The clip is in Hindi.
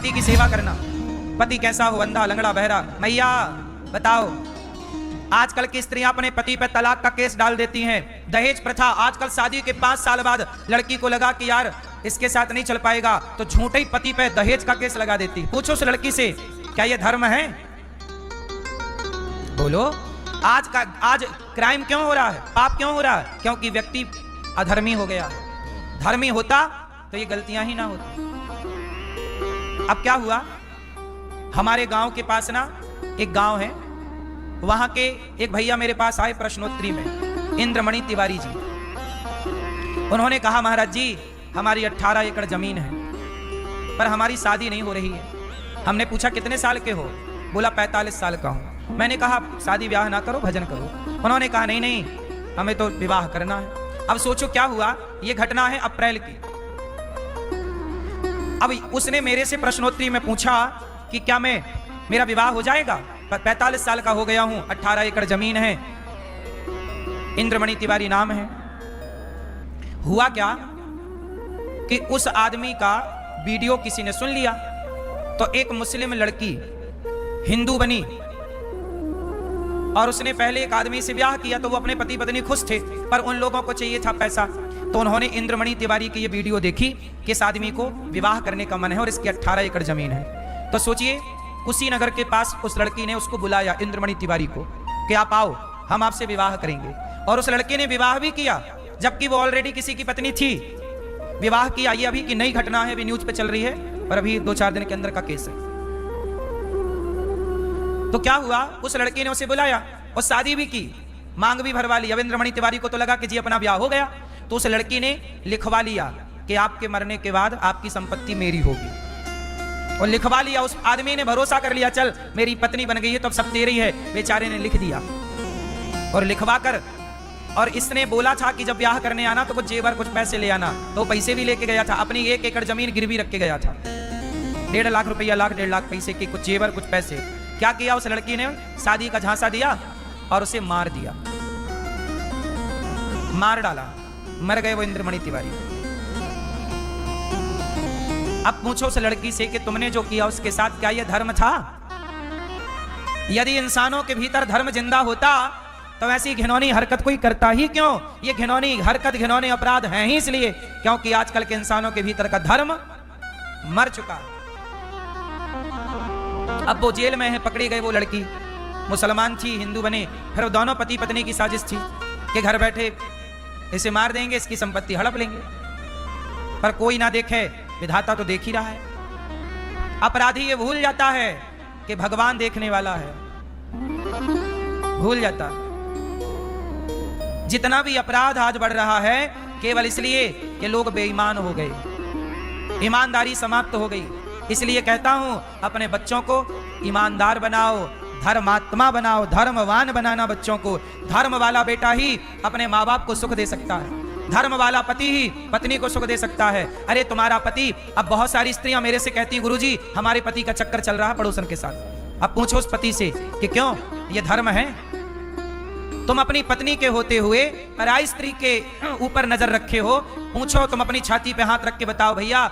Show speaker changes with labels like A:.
A: पति की सेवा करना। पति कैसा हो, अंधा लंगड़ा बहरा, मैया बताओ। आजकल की स्त्रियां अपने पति पे तलाक का केस डाल देती हैं। दहेज प्रथा, आजकल शादी के 5 साल बाद लड़की को लगा कि यार इसके साथ नहीं चल पाएगा, तो झूठे ही पति पे दहेज का केस लगा देती। पूछो उस लड़की से, क्या ये धर्म है? बोलो। आज क्राइम क्यों हो रहा है, पाप क्यों हो रहा है? क्योंकि व्यक्ति अधर्मी हो गया। धर्मी होता तो ये गलतियां ही ना होती। अब क्या हुआ, हमारे गांव के पास ना एक गांव है, वहां के एक भैया मेरे पास आए प्रश्नोत्तरी में, इंद्रमणि तिवारी जी। उन्होंने कहा महाराज जी हमारी 18 एकड़ जमीन है, पर हमारी शादी नहीं हो रही है। हमने पूछा कितने साल के हो? बोला 45 साल का हूं। मैंने कहा शादी ब्याह ना करो, भजन करो। उन्होंने कहा नहीं नहीं हमें तो विवाह करना है। अब सोचो क्या हुआ, ये घटना है अप्रैल की। अब उसने मेरे से प्रश्नोत्तरी में पूछा कि क्या मेरा विवाह हो जाएगा? 45 साल का हो गया हूं, 18 एकड़ जमीन है, इंद्रमणि तिवारी नाम है। हुआ क्या कि उस आदमी का वीडियो किसी ने सुन लिया, तो एक मुस्लिम लड़की हिंदू बनी और उसने पहले एक आदमी से ब्याह किया, तो वो अपने पति पत्नी खुश थे, पर उन लोगों को चाहिए था पैसा। तो उन्होंने इंद्रमणि तिवारी की ये वीडियो देखी कि इस आदमी को विवाह करने का मन है और इसकी 18 एकड़ जमीन है। तो सोचिए कुशीनगर के पास उस लड़की ने उसको बुलाया, इंद्रमणि तिवारी को, कि आप आओ हम आपसे विवाह करेंगे। और उस लड़के ने विवाह भी किया, जबकि वो ऑलरेडी किसी की पत्नी थी। विवाह किया, ये अभी की नई घटना है, अभी न्यूज पे चल रही है, पर अभी 2-4 दिन के अंदर का केस है। तो क्या हुआ, उस लड़के ने उसे बुलाया और शादी भी की, मांग भी भरवा ली। अब इंद्रमणि तिवारी को तो लगा कि जी अपना ब्याह हो गया, तो उस लड़की ने लिखवा लिया कि आपके मरने के बाद आपकी संपत्ति मेरी होगी, और लिखवा लिया। उस आदमी ने भरोसा कर लिया, चल मेरी पत्नी बन गई है तो अब सब तेरी है। बेचारे ने लिख दिया और लिखवा कर, और इसने बोला था कि जब ब्याह करने आना तो कुछ जेवर कुछ पैसे ले आना, तो पैसे भी लेके गया था। अपनी 1 एकड़ जमीन गिरवी रख के गया था, 1.5 लाख रुपया, 1.5 लाख पैसे के, कुछ जेवर कुछ पैसे। क्या किया उस लड़की ने, शादी का झांसा दिया और उसे मार दिया, मार डाला, मर गए वो इंद्रमणि तिवारी। अब पूछो उस लड़की से कि तुमने जो किया उसके साथ क्या यह धर्म था? यदि इंसानों के भीतर धर्म जिंदा होता तो ऐसी घिनौनी हरकत कोई करता ही क्यों? ये घिनौनी हरकत, घिनौने अपराध हैं ही इसलिए क्योंकि आजकल के इंसानों के भीतर का धर्म मर चुका है। अब वो जेल में है, पकड़ी गई वो लड़की, मुसलमान थी, हिंदू बने। फिर वो दोनों पति पत्नी की साजिश थी कि घर बैठे इसे मार देंगे, इसकी संपत्ति हड़प लेंगे, पर कोई ना देखे, विधाता तो देख ही रहा है। अपराधी ये भूल जाता है कि भगवान देखने वाला है, भूल जाता है। जितना भी अपराध आज बढ़ रहा है केवल इसलिए कि लोग बेईमान हो गए, ईमानदारी समाप्त हो गई। इसलिए कहता हूं अपने बच्चों को ईमानदार बनाओ, धर्मात्मा बनाओ, धर्मवान बनाना बच्चों को। धर्म वाला बेटा ही अपने माँ बाप को सुख दे सकता है, धर्म वाला पति ही पत्नी को सुख दे सकता है। अरे तुम्हारा पति, अब बहुत सारी स्त्रियां मेरे से कहती, गुरुजी हमारे पति का चक्कर चल रहा है पड़ोसन के साथ। अब पूछो उस पति से कि क्यों, ये धर्म है? तुम अपनी पत्नी के होते हुए पराई स्त्री के ऊपर नजर रखे हो। पूछो, तुम अपनी छाती पे हाथ रख के बताओ, भैया